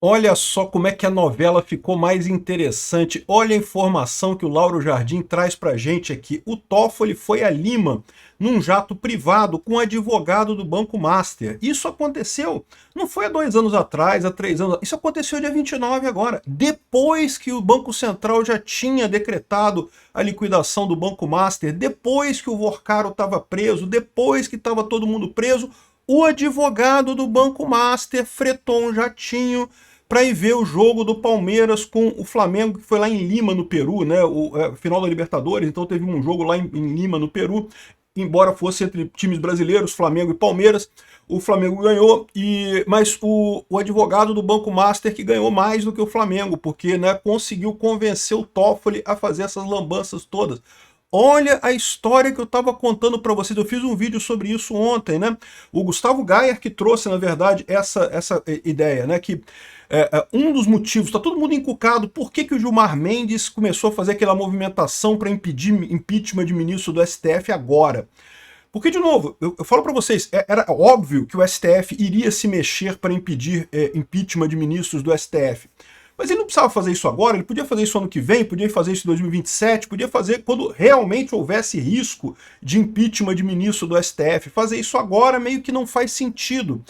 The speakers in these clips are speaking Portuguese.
Olha só como é que a novela ficou mais interessante. Olha a informação que o Lauro Jardim traz pra gente aqui. O Toffoli foi a Lima num jato privado com um advogado do Banco Master. Isso aconteceu, não foi há 2 anos atrás, há 3 anos. Isso aconteceu dia 29 agora, depois que o Banco Central já tinha decretado a liquidação do Banco Master, depois que o Vorcaro estava preso, depois que estava todo mundo preso, o advogado do Banco Master fretou um jatinho para ir ver o jogo do Palmeiras com o Flamengo, que foi lá em Lima, no Peru, né? O final da Libertadores, então teve um jogo lá em Lima, no Peru, embora fosse entre times brasileiros, Flamengo e Palmeiras. O Flamengo ganhou, mas o advogado do Banco Master que ganhou mais do que o Flamengo, porque, né, conseguiu convencer o Toffoli a fazer essas lambanças todas. Olha a história que eu estava contando para vocês. Eu fiz um vídeo sobre isso ontem, né? O Gustavo Gayer que trouxe, na verdade, essa ideia, né? Que um dos motivos, está todo mundo encucado, por que o Gilmar Mendes começou a fazer aquela movimentação para impedir impeachment de ministro do STF agora? Porque, de novo, eu falo para vocês, era óbvio que o STF iria se mexer para impedir impeachment de ministros do STF. Mas ele não precisava fazer isso agora, ele podia fazer isso ano que vem, podia fazer isso em 2027, podia fazer quando realmente houvesse risco de impeachment de ministro do STF. Fazer isso agora meio que não faz sentido.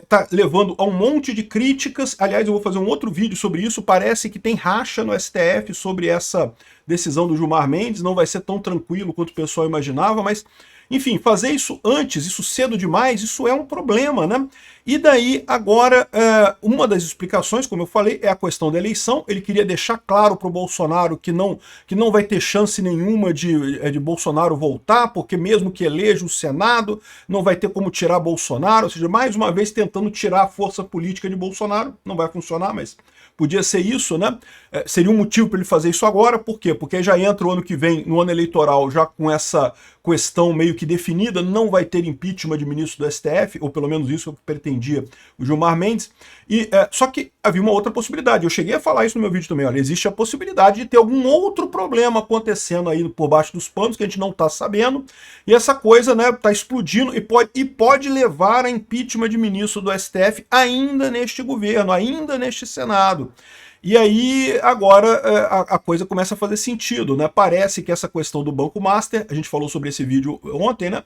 Tá levando a um monte de críticas. Aliás, eu vou fazer um outro vídeo sobre isso. Parece que tem racha no STF sobre essa decisão do Gilmar Mendes. Não vai ser tão tranquilo quanto o pessoal imaginava, mas enfim, fazer isso antes, isso cedo demais, isso é um problema, né? E daí, agora, uma das explicações, como eu falei, é a questão da eleição. Ele queria deixar claro para o Bolsonaro que não vai ter chance nenhuma de Bolsonaro voltar, porque mesmo que eleja o Senado, não vai ter como tirar Bolsonaro, ou seja, mais uma vez tentando tirar a força política de Bolsonaro. Não vai funcionar, mas podia ser isso, né? Seria um motivo para ele fazer isso agora. Por quê? Porque já entra o ano que vem, no ano eleitoral, já com essa questão meio que definida, não vai ter impeachment de ministro do STF, ou pelo menos isso é o que pretendia o Gilmar Mendes. Só que havia uma outra possibilidade. Eu cheguei a falar isso no meu vídeo também. Olha, existe a possibilidade de ter algum outro problema acontecendo aí por baixo dos panos que a gente não está sabendo. E essa coisa, né, está explodindo e pode levar a impeachment de ministro do STF ainda neste governo, ainda neste Senado. E aí, agora, a coisa começa a fazer sentido, né? Parece que essa questão do Banco Master, a gente falou sobre esse vídeo ontem, né?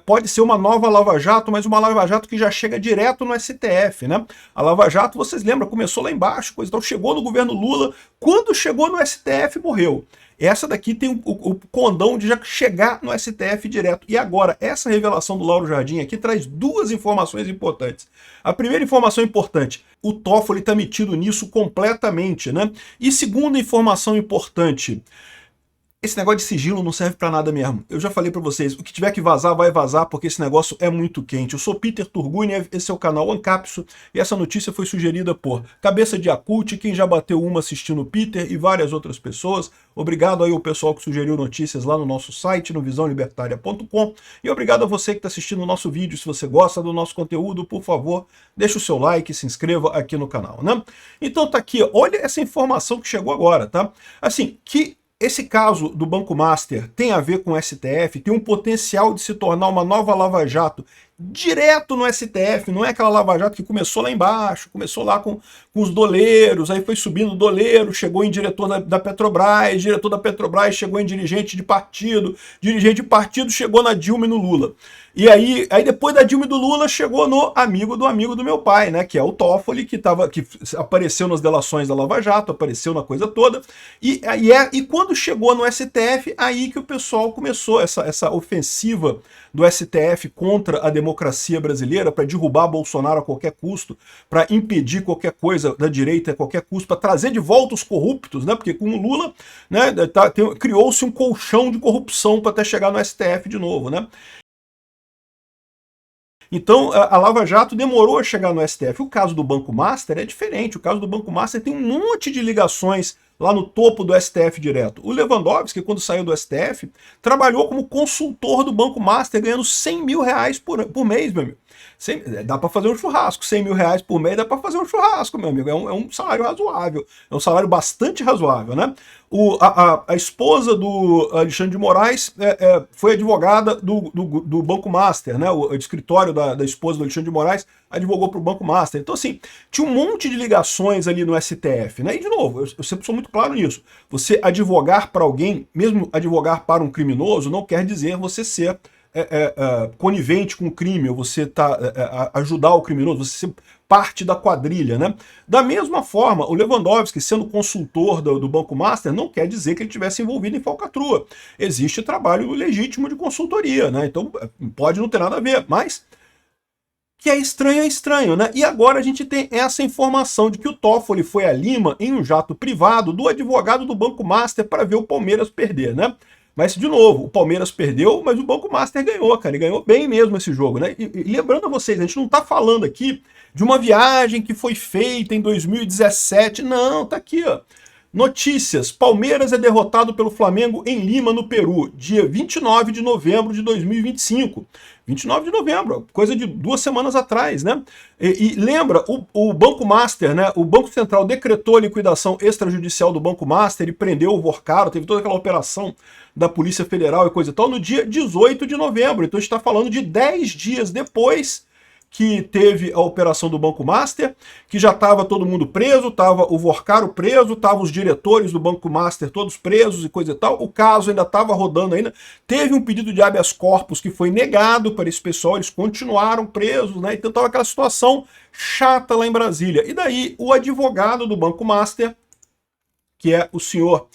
Pode ser uma nova Lava Jato, mas uma Lava Jato que já chega direto no STF, né? A Lava Jato, vocês lembram, começou lá embaixo, coisa, então chegou no governo Lula, quando chegou no STF, morreu. Essa daqui tem o condão de já chegar no STF direto. E agora, essa revelação do Lauro Jardim aqui traz duas informações importantes. A primeira informação importante, o Toffoli está metido nisso completamente, né? E segunda informação importante, esse negócio de sigilo não serve pra nada mesmo. Eu já falei pra vocês, o que tiver que vazar, vai vazar, porque esse negócio é muito quente. Eu sou Peter Turguniev, esse é o canal Ancapso, e essa notícia foi sugerida por Cabeça de Yakult, quem já bateu uma assistindo o Peter e várias outras pessoas. Obrigado aí ao pessoal que sugeriu notícias lá no nosso site, no visãolibertaria.com. E obrigado a você que está assistindo o nosso vídeo. Se você gosta do nosso conteúdo, por favor, deixa o seu like, se inscreva aqui no canal, né? Então tá aqui, olha essa informação que chegou agora, tá? Assim, que esse caso do Banco Master tem a ver com o STF, tem um potencial de se tornar uma nova Lava Jato direto no STF, não é aquela Lava Jato que começou lá embaixo, começou lá com os doleiros, aí foi subindo doleiro, chegou em diretor da Petrobras, diretor da Petrobras chegou em dirigente de partido chegou na Dilma e no Lula. E aí depois da Dilma e do Lula chegou no amigo do meu pai, né, que é o Toffoli, que apareceu nas delações da Lava Jato, apareceu na coisa toda, e quando chegou no STF, aí que o pessoal começou essa ofensiva do STF contra a democracia brasileira, para derrubar Bolsonaro a qualquer custo, para impedir qualquer coisa da direita a qualquer custo, para trazer de volta os corruptos, né, porque com o Lula, né, criou-se um colchão de corrupção para até chegar no STF de novo, né. Então, a Lava Jato demorou a chegar no STF. O caso do Banco Master é diferente. O caso do Banco Master tem um monte de ligações lá no topo do STF direto. O Lewandowski, quando saiu do STF, trabalhou como consultor do Banco Master, ganhando 100 mil reais por mês, meu amigo. Dá para fazer um churrasco, 100 mil reais por mês dá para fazer um churrasco, meu amigo. É um salário razoável, é um salário bastante razoável, né? A esposa do Alexandre de Moraes foi advogada do Banco Master, né? O escritório da esposa do Alexandre de Moraes advogou para o Banco Master. Então, assim, tinha um monte de ligações ali no STF, né? E, de novo, eu sempre sou muito claro nisso. Você advogar para alguém, mesmo advogar para um criminoso, não quer dizer você ser conivente com o crime, ou você ajudar o criminoso, você ser parte da quadrilha, né? Da mesma forma, o Lewandowski, sendo consultor do Banco Master, não quer dizer que ele estivesse envolvido em falcatrua. Existe trabalho legítimo de consultoria, né? Então pode não ter nada a ver, mas que é estranho, né? E agora a gente tem essa informação de que o Toffoli foi a Lima em um jato privado do advogado do Banco Master para ver o Palmeiras perder, né? Mas, de novo, o Palmeiras perdeu, mas o Banco Master ganhou, cara. Ele ganhou bem mesmo esse jogo, né? E lembrando a vocês, a gente não tá falando aqui de uma viagem que foi feita em 2017. Não, tá aqui, ó. Notícias. Palmeiras é derrotado pelo Flamengo em Lima, no Peru, dia 29 de novembro de 2025. 29 de novembro, coisa de 2 semanas atrás, né? E lembra, o Banco Master, né? O Banco Central decretou a liquidação extrajudicial do Banco Master e prendeu o Vorcaro, teve toda aquela operação da Polícia Federal e coisa e tal, no dia 18 de novembro. Então a gente está falando de 10 dias depois que teve a operação do Banco Master, que já estava todo mundo preso, estava o Vorcaro preso, estavam os diretores do Banco Master todos presos e coisa e tal, o caso ainda estava rodando ainda, teve um pedido de habeas corpus que foi negado para esse pessoal, eles continuaram presos, né? Então estava aquela situação chata lá em Brasília. E daí o advogado do Banco Master, que é o senhor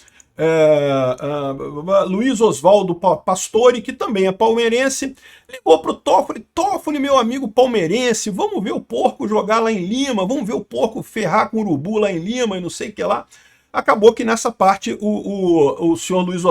Luiz Oswaldo Pastore, que também é palmeirense, ligou pro Toffoli: Toffoli, meu amigo palmeirense, vamos ver o porco jogar lá em Lima, vamos ver o porco ferrar com o urubu lá em Lima e não sei o que lá. Acabou que nessa parte o senhor Luiz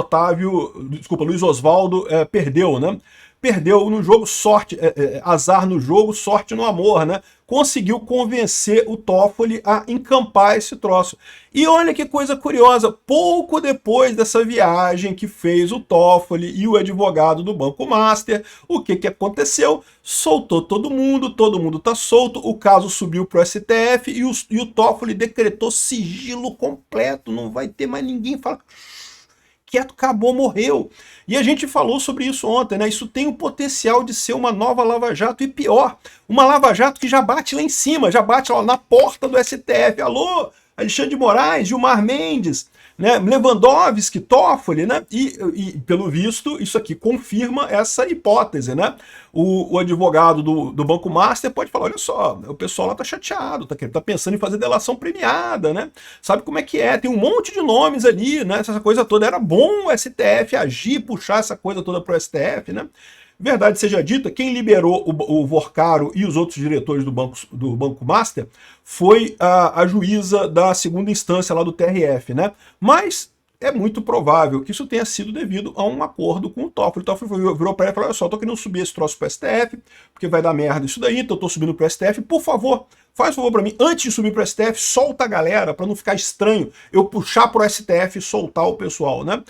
Oswaldo perdeu, né? Perdeu no jogo, sorte, azar no jogo, sorte no amor, né? Conseguiu convencer o Toffoli a encampar esse troço. E olha que coisa curiosa, pouco depois dessa viagem que fez o Toffoli e o advogado do Banco Master, o que aconteceu? Soltou todo mundo tá solto, o caso subiu para o STF e o Toffoli decretou sigilo completo, não vai ter mais ninguém falando. Quieto, acabou, morreu. E a gente falou sobre isso ontem, né? Isso tem o potencial de ser uma nova Lava Jato e pior, uma Lava Jato que já bate lá em cima, já bate lá na porta do STF. Alô, Alexandre de Moraes, Gilmar Mendes, né? Lewandowski, Toffoli, né? E pelo visto, isso aqui confirma essa hipótese, né? O advogado do Banco Master pode falar: olha só, o pessoal lá tá chateado, tá pensando em fazer delação premiada, né? Sabe como é que é? Tem um monte de nomes ali, né? Essa coisa toda. Era bom o STF agir, puxar essa coisa toda pro STF, né? Verdade seja dita, quem liberou o Vorcaro e os outros diretores do Banco Master foi a juíza da segunda instância lá do TRF, né? Mas é muito provável que isso tenha sido devido a um acordo com o Toffoli. O Toffoli virou para ele e falou: olha só, tô querendo subir esse troço pro STF, porque vai dar merda isso daí, então eu tô subindo pro STF, por favor, faz favor para mim, antes de subir pro STF, solta a galera, para não ficar estranho eu puxar pro STF e soltar o pessoal, né?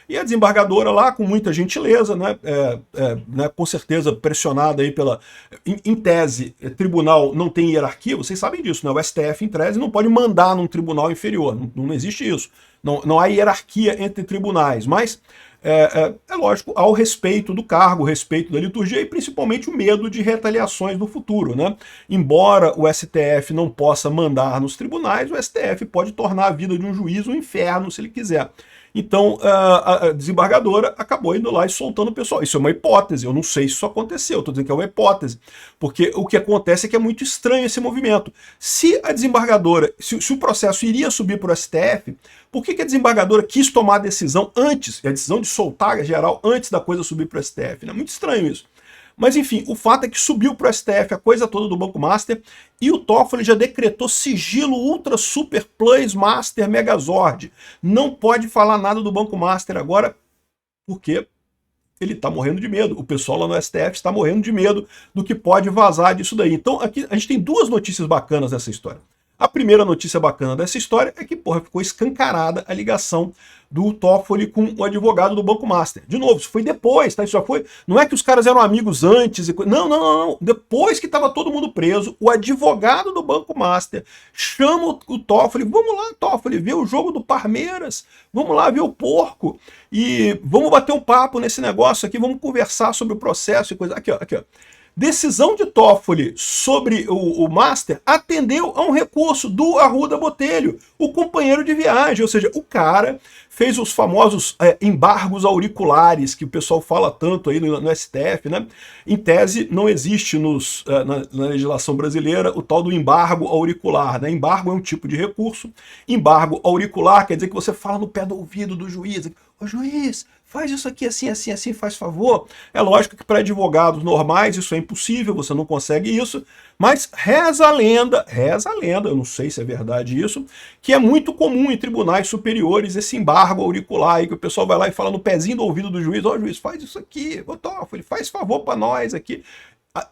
E a desembargadora lá, com muita gentileza, né, com certeza pressionada aí pela... Em tese, tribunal não tem hierarquia, vocês sabem disso, né? O STF, em tese, não pode mandar num tribunal inferior, não existe isso. Não há hierarquia entre tribunais, mas é lógico, há o respeito do cargo, o respeito da liturgia e principalmente o medo de retaliações no futuro, né? Embora o STF não possa mandar nos tribunais, o STF pode tornar a vida de um juiz um inferno se ele quiser. Então a desembargadora acabou indo lá e soltando o pessoal. Isso é uma hipótese, eu não sei se isso aconteceu, estou dizendo que é uma hipótese, porque o que acontece é que é muito estranho esse movimento. Se a desembargadora, se o processo iria subir para o STF, por que a desembargadora quis tomar a decisão antes, a decisão de soltar a geral antes da coisa subir para o STF? É muito estranho isso. Mas enfim, o fato é que subiu para o STF a coisa toda do Banco Master e o Toffoli já decretou sigilo ultra super plus master megazord. Não pode falar nada do Banco Master agora, porque ele está morrendo de medo. O pessoal lá no STF está morrendo de medo do que pode vazar disso daí. Então aqui a gente tem 2 notícias bacanas dessa história. A primeira notícia bacana dessa história é que, porra, ficou escancarada a ligação do Toffoli com o advogado do Banco Master. De novo, isso foi depois, tá? Isso já foi. Não é que os caras eram amigos antes. Não. Depois que estava todo mundo preso, o advogado do Banco Master chama o Toffoli. Vamos lá, Toffoli, ver o jogo do Palmeiras. Vamos lá ver o porco. E vamos bater um papo nesse negócio aqui. Vamos conversar sobre o processo e coisa. Aqui, ó. Decisão de Toffoli sobre o Master atendeu a um recurso do Arruda Botelho, o companheiro de viagem, ou seja, o cara fez os famosos embargos auriculares, que o pessoal fala tanto aí no STF, né? Em tese, não existe na legislação brasileira o tal do embargo auricular, né? Embargo é um tipo de recurso, embargo auricular quer dizer que você fala no pé do ouvido do juiz, ô juiz, faz isso aqui assim, assim, assim, faz favor. É lógico que para advogados normais isso é impossível, você não consegue isso, mas reza a lenda, eu não sei se é verdade isso, que é muito comum em tribunais superiores esse embargo auricular aí, que o pessoal vai lá e fala no pezinho do ouvido do juiz, ó juiz, faz isso aqui, ô Toffoli, faz favor para nós aqui.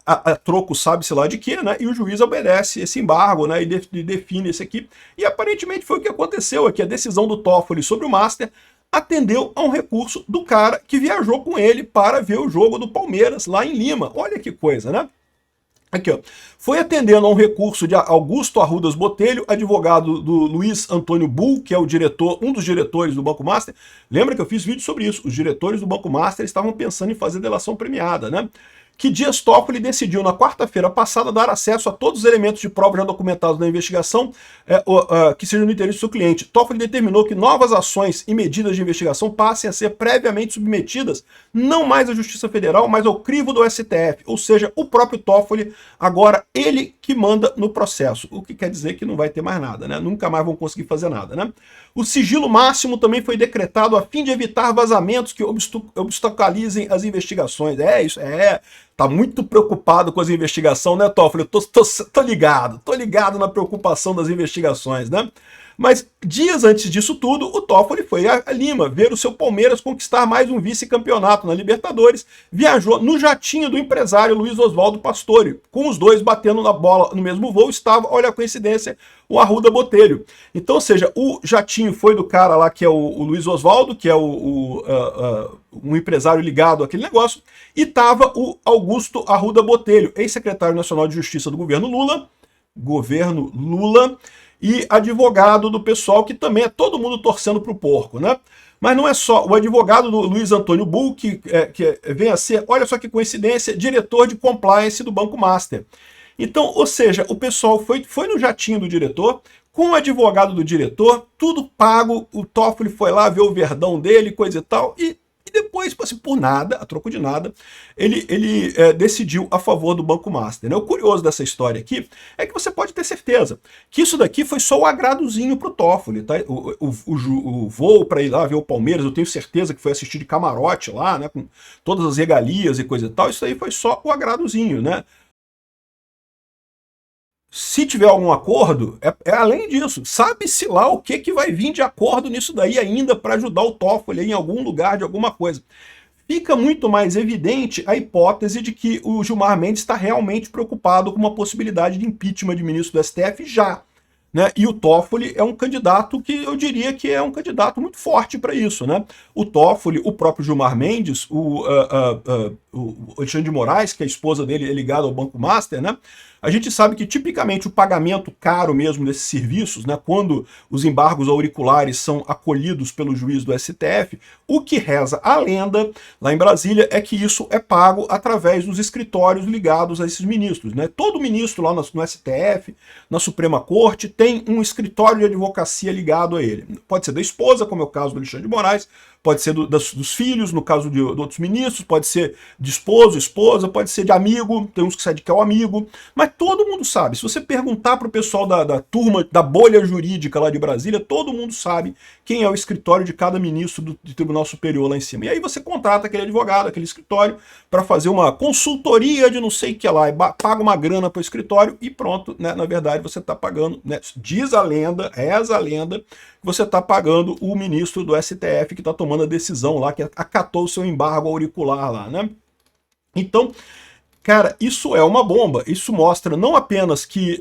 A troco sabe-se lá de quê, né? E o juiz obedece esse embargo, né? E define esse aqui. E aparentemente foi o que aconteceu aqui. A decisão do Toffoli sobre o Master atendeu a um recurso do cara que viajou com ele para ver o jogo do Palmeiras lá em Lima. Olha que coisa, né? Aqui, ó. Foi atendendo a um recurso de Augusto Arrudas Botelho, advogado do Luiz Antônio Bull, que é o diretor, um dos diretores do Banco Master. Lembra que eu fiz vídeo sobre isso? Os diretores do Banco Master estavam pensando em fazer delação premiada, né? Que Dias Toffoli decidiu na quarta-feira passada dar acesso a todos os elementos de prova já documentados na investigação que sejam do interesse do seu cliente. Toffoli determinou que novas ações e medidas de investigação passem a ser previamente submetidas não mais à Justiça Federal, mas ao crivo do STF, ou seja, o próprio Toffoli, agora ele que manda no processo, o que quer dizer que não vai ter mais nada, né? Nunca mais vão conseguir fazer nada, né? O sigilo máximo também foi decretado a fim de evitar vazamentos que obstaculizem as investigações. Tá muito preocupado com as investigações, né, Toffoli? Eu tô ligado na preocupação das investigações, né? Mas dias antes disso tudo, o Toffoli foi a Lima ver o seu Palmeiras conquistar mais um vice-campeonato na Libertadores, viajou no jatinho do empresário Luiz Oswaldo Pastore, com os dois batendo na bola no mesmo voo, estava, olha a coincidência, o Arruda Botelho. Então, ou seja, o jatinho foi do cara lá que é o Luiz Oswaldo, que é um empresário ligado àquele negócio, e estava o Augusto Arruda Botelho, ex-secretário nacional de Justiça do governo Lula, e advogado do pessoal, que também é todo mundo torcendo pro porco, né? Mas não é só, o advogado do Luiz Antônio Bull, que vem a ser, olha só que coincidência, diretor de compliance do Banco Master. Então, ou seja, o pessoal foi no jatinho do diretor, com o advogado do diretor, tudo pago, o Toffoli foi lá ver o verdão dele, coisa e tal, e depois, assim, por nada, a troco de nada, ele decidiu a favor do Banco Master, né? O curioso dessa história aqui é que você pode ter certeza que isso daqui foi só o agradozinho pro Toffoli, tá? O voo para ir lá ver o Palmeiras, eu tenho certeza que foi assistir de camarote lá, né? Com todas as regalias e coisa e tal, isso aí foi só o agradozinho, né? Se tiver algum acordo, é além disso. Sabe-se lá o que vai vir de acordo nisso daí ainda para ajudar o Toffoli em algum lugar de alguma coisa. Fica muito mais evidente a hipótese de que o Gilmar Mendes está realmente preocupado com uma possibilidade de impeachment de ministro do STF já. Né? E o Toffoli é um candidato que eu diria que é um candidato muito forte para isso. Né? O Toffoli, o próprio Gilmar Mendes, o Alexandre de Moraes, que a esposa dele é ligada ao Banco Master, né? A gente sabe que tipicamente o pagamento caro mesmo desses serviços, né, quando os embargos auriculares são acolhidos pelo juiz do STF, o que reza a lenda lá em Brasília é que isso é pago através dos escritórios ligados a esses ministros. Né? Todo ministro lá no STF, na Suprema Corte, tem um escritório de advocacia ligado a ele. Pode ser da esposa, como é o caso do Alexandre de Moraes, pode ser dos filhos, no caso de outros ministros, pode ser de esposo, esposa, pode ser de amigo, tem uns que sabem que é o amigo, mas todo mundo sabe. Se você perguntar para o pessoal da turma, da bolha jurídica lá de Brasília, todo mundo sabe quem é o escritório de cada ministro do Tribunal Superior lá em cima. E aí você contrata aquele advogado, aquele escritório, para fazer uma consultoria de não sei o que lá, e paga uma grana para o escritório e pronto, né? Na verdade você está pagando, né? Diz a lenda, reza a lenda, que você está pagando o ministro do STF que está tomando a decisão lá, que acatou o seu embargo auricular lá, né? Então, Cara, isso é uma bomba. Isso mostra não apenas que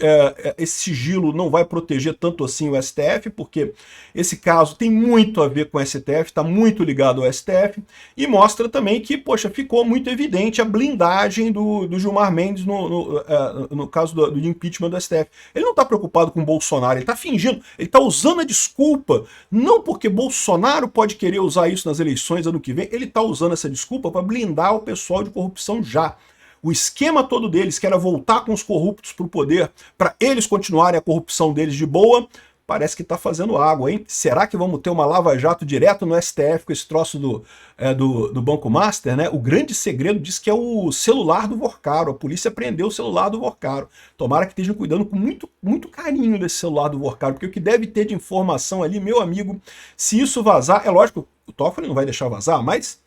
esse sigilo não vai proteger tanto assim o STF, porque esse caso tem muito a ver com o STF, está muito ligado ao STF, e mostra também que, poxa, ficou muito evidente a blindagem do Gilmar Mendes no caso do impeachment do STF. Ele não está preocupado com o Bolsonaro, ele está fingindo, ele está usando a desculpa, não porque Bolsonaro pode querer usar isso nas eleições ano que vem, ele está usando essa desculpa para blindar o pessoal de corrupção já. O esquema todo deles, que era voltar com os corruptos para o poder, para eles continuarem a corrupção deles de boa, parece que está fazendo água, hein? Será que vamos ter uma lava-jato direto no STF com esse troço do Banco Master, né? O grande segredo diz que é o celular do Vorcaro. A polícia prendeu o celular do Vorcaro. Tomara que estejam cuidando com muito carinho desse celular do Vorcaro, porque o que deve ter de informação ali, meu amigo, se isso vazar, é lógico, o Toffoli não vai deixar vazar, mas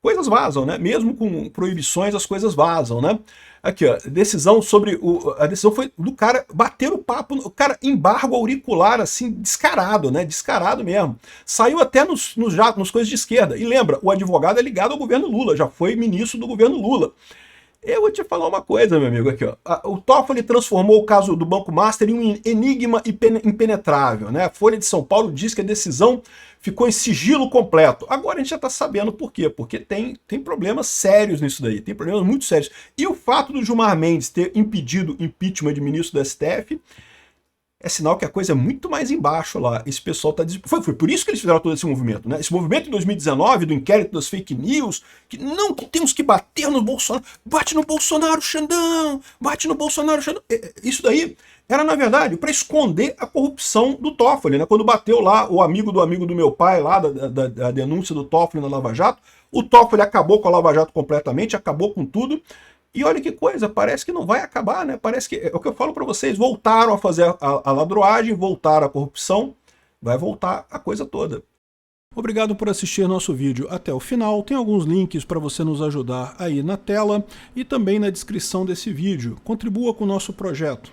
coisas vazam, né? Mesmo com proibições, as coisas vazam, né? Aqui, ó, decisão sobre a decisão foi do cara bater o papo, o cara embargo auricular assim descarado, né? Descarado mesmo. Saiu até nos coisas de esquerda. E lembra, o advogado é ligado ao governo Lula, já foi ministro do governo Lula. Eu vou te falar uma coisa, meu amigo, aqui, ó. O Toffoli transformou o caso do Banco Master em um enigma impenetrável, né? A Folha de São Paulo diz que a decisão ficou em sigilo completo. Agora a gente já está sabendo por quê, porque tem problemas sérios nisso daí, tem problemas muito sérios. E o fato do Gilmar Mendes ter impedido o impeachment de ministro do STF é sinal que a coisa é muito mais embaixo lá. Esse pessoal tá... Foi por isso que eles fizeram todo esse movimento, né? Esse movimento em 2019, do inquérito das fake news, que não, que temos que bater no Bolsonaro. Bate no Bolsonaro, Xandão! Bate no Bolsonaro, Xandão! Isso daí era, na verdade, para esconder a corrupção do Toffoli, né? Quando bateu lá o amigo do meu pai, lá da denúncia do Toffoli na Lava Jato, o Toffoli acabou com a Lava Jato completamente, acabou com tudo. E olha que coisa, parece que não vai acabar, né? Parece que, é o que eu falo para vocês, voltaram a fazer a ladroagem, voltaram a corrupção, vai voltar a coisa toda. Obrigado por assistir nosso vídeo até o final. Tem alguns links para você nos ajudar aí na tela e também na descrição desse vídeo. Contribua com o nosso projeto.